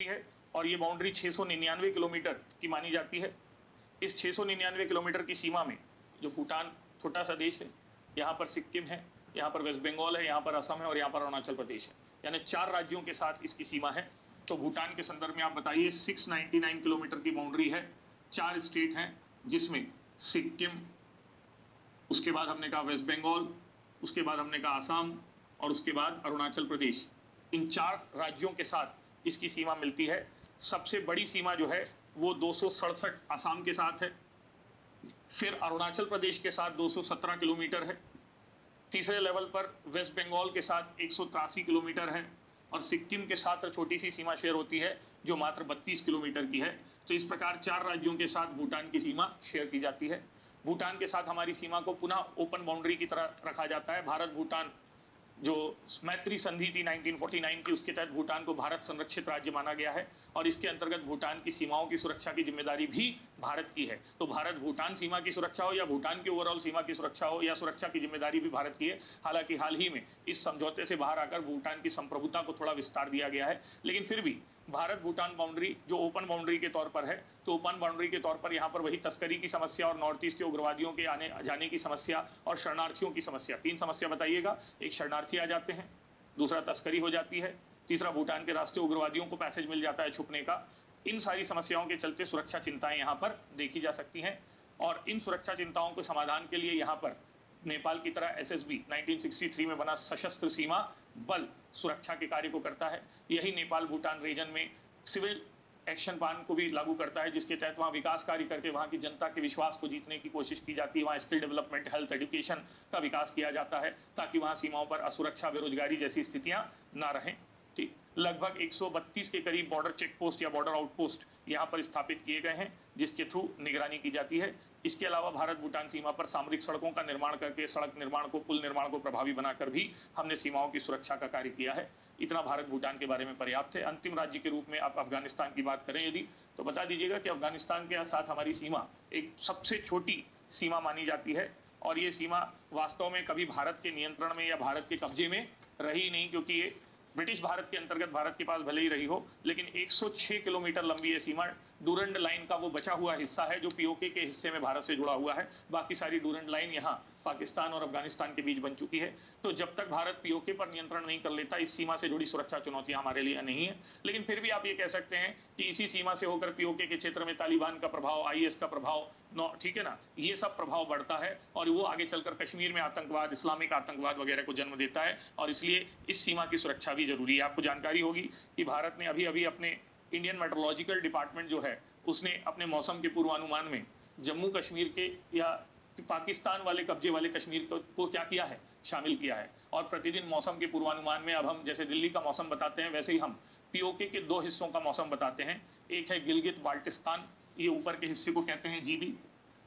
है और ये बाउंड्री 699 किलोमीटर की मानी जाती है। इस 699 किलोमीटर की सीमा में जो भूटान छोटा सा देश है, यहाँ पर सिक्किम है, यहाँ पर वेस्ट बंगाल है, यहाँ पर असम है और यहाँ पर अरुणाचल प्रदेश है, यानी 4 राज्यों के साथ इसकी सीमा है। तो भूटान के संदर्भ में आप बताइए 699 किलोमीटर की बाउंड्री है, 4 स्टेट हैं जिसमें सिक्किम, उसके बाद हमने कहा वेस्ट बंगाल, उसके बाद हमने कहा असम और उसके बाद अरुणाचल प्रदेश। इन 4 राज्यों के साथ इसकी सीमा मिलती है। सबसे बड़ी सीमा जो है वो 267 असम के साथ है, फिर अरुणाचल प्रदेश के साथ 217 किलोमीटर है, तीसरे लेवल पर वेस्ट बंगाल के साथ 183 किलोमीटर है और सिक्किम के साथ छोटी सी सीमा शेयर होती है जो मात्र 32 किलोमीटर की है। तो इस प्रकार 4 राज्यों के साथ भूटान की सीमा शेयर की जाती है। भूटान के साथ हमारी सीमा को पुनः ओपन बाउंड्री की तरह रखा जाता है। भारत भूटान जो मैत्री संधि थी 1949 की, उसके तहत भूटान को भारत संरक्षित राज्य माना गया है और इसके अंतर्गत भूटान की सीमाओं की सुरक्षा की जिम्मेदारी भी भारत की है। तो भारत भूटान सीमा की सुरक्षा हो या भूटान की ओवरऑल सीमा की सुरक्षा हो, या सुरक्षा की जिम्मेदारी भी भारत की है। हालांकि हाल ही में इस समझौते से बाहर आकर भूटान की संप्रभुता को थोड़ा विस्तार दिया गया है, लेकिन फिर भी भारत भूटान बाउंड्री जो ओपन बाउंड्री के तौर पर है, तो ओपन बाउंड्री के तौर पर यहाँ पर वही तस्करी की समस्या और नॉर्थ ईस्ट के उग्रवादियों के आने जाने की समस्या और शरणार्थियों की समस्या, 3 समस्या बताइएगा। एक, शरणार्थी आ जाते हैं, दूसरा तस्करी हो जाती है, तीसरा भूटान के रास्ते उग्रवादियों को पैसेज मिल जाता है छुपने का। इन सारी समस्याओं के चलते सुरक्षा चिंताएं यहाँ पर देखी जा सकती हैं और इन सुरक्षा चिंताओं के समाधान के लिए यहाँ पर नेपाल की तरह एसएसबी 1963 में बना सशस्त्र सीमा बल सुरक्षा के कार्य को करता है। यही नेपाल भूटान रीजन में सिविल एक्शन प्लान को भी लागू करता है, जिसके तहत वहाँ विकास कार्य करके वहाँ की जनता के विश्वास को जीतने की कोशिश की जाती है। वहाँ स्किल डेवलपमेंट, हेल्थ, एजुकेशन का विकास किया जाता है ताकि वहाँ सीमाओं पर असुरक्षा, बेरोजगारी जैसी स्थितियां ना रहें। ठीक, लगभग 132 के करीब बॉर्डर चेक पोस्ट या बॉर्डर आउटपोस्ट यहाँ पर स्थापित किए गए हैं, जिसके थ्रू निगरानी की जाती है। इसके अलावा भारत भूटान सीमा पर सामरिक सड़कों का निर्माण करके, सड़क निर्माण को, पुल निर्माण को प्रभावी बनाकर भी हमने सीमाओं की सुरक्षा का कार्य किया है। इतना भारत भूटान के बारे में पर्याप्त है। अंतिम राज्य के रूप में आप अफगानिस्तान की बात करें यदि, तो बता दीजिएगा कि अफगानिस्तान के साथ हमारी सीमा एक सबसे छोटी सीमा मानी जाती है और ये सीमा वास्तव में कभी भारत के नियंत्रण में या भारत के कब्जे में रही नहीं, क्योंकि ये ब्रिटिश भारत के अंतर्गत भारत के पास भले ही रही हो, लेकिन 106 किलोमीटर लंबी ये सीमा डूरंड लाइन का वो बचा हुआ हिस्सा है जो पीओके के हिस्से में भारत से जुड़ा हुआ है। बाकी सारी डूरंड लाइन यहाँ पाकिस्तान और अफगानिस्तान के बीच बन चुकी है। तो जब तक भारत पीओके पर नियंत्रण नहीं कर लेता, इस सीमा से जुड़ी सुरक्षा चुनौतियां हमारे लिए नहीं है। लेकिन फिर भी आप ये कह सकते हैं कि इसी सीमा से होकर पीओके के क्षेत्र में तालिबान का प्रभाव, आईएस का प्रभाव, ठीक है ना, ये सब प्रभाव बढ़ता है और वो आगे चलकर कश्मीर में आतंकवाद, इस्लामिक आतंकवाद वगैरह को जन्म देता है और इसलिए इस सीमा की सुरक्षा भी जरूरी है। आपको जानकारी होगी कि भारत ने अभी अभी अपने इंडियन मेट्रोलॉजिकल डिपार्टमेंट जो है, उसने अपने मौसम के पूर्वानुमान में जम्मू कश्मीर के या पाकिस्तान वाले कब्जे वाले कश्मीर को क्या किया है, शामिल किया है। और प्रतिदिन मौसम के पूर्वानुमान में अब हम जैसे दिल्ली का मौसम बताते हैं, वैसे ही हम पीओके के 2 हिस्सों का मौसम बताते हैं। एक है गिलगित बाल्टिस्तान, ये ऊपर के हिस्से को कहते हैं जीबी,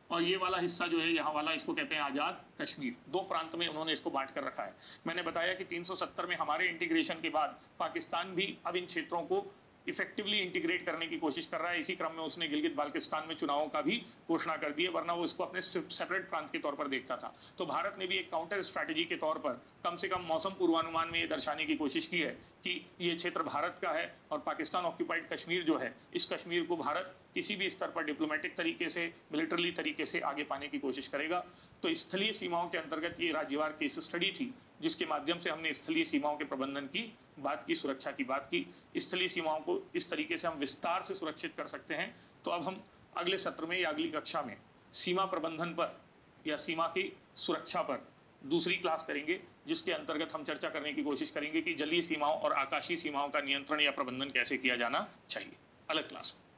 और ये वाला हिस्सा जो है यहाँ वाला, इसको कहते हैं आज़ाद कश्मीर। 2 प्रांत में उन्होंने इसको बांट कर रखा है। मैंने बताया कि 370 में हमारे इंटीग्रेशन के बाद पाकिस्तान भी अब इन क्षेत्रों को इफेक्टिवली इंटीग्रेट करने की कोशिश कर रहा है। इसी क्रम में उसने गिलगित बाल्टिस्तान में चुनावों का भी घोषणा कर दी है, वरना वो इसको अपने सेपरेट प्रांत के तौर पर देखता था। तो भारत ने भी एक काउंटर स्ट्रैटेजी के तौर पर कम से कम मौसम पूर्वानुमान में ये दर्शाने की कोशिश की है कि ये क्षेत्र भारत का है और पाकिस्तान ऑक्यूपाइड कश्मीर जो है, इस कश्मीर को भारत किसी भी स्तर पर डिप्लोमेटिक तरीके से, मिलिटरी तरीके से आगे पाने की कोशिश करेगा। तो स्थलीय सीमाओं के अंतर्गत ये राज्यवार केस स्टडी थी, जिसके माध्यम से हमने स्थलीय सीमाओं के प्रबंधन की बात की, सुरक्षा की बात की। स्थलीय सीमाओं को इस तरीके से हम विस्तार से सुरक्षित कर सकते हैं। तो अब हम अगले सत्र में या अगली कक्षा में सीमा प्रबंधन पर या सीमा की सुरक्षा पर दूसरी क्लास करेंगे, जिसके अंतर्गत हम चर्चा करने की कोशिश करेंगे कि जलीय सीमाओं और आकाशीय सीमाओं का नियंत्रण या प्रबंधन कैसे किया जाना चाहिए, अलग क्लास में।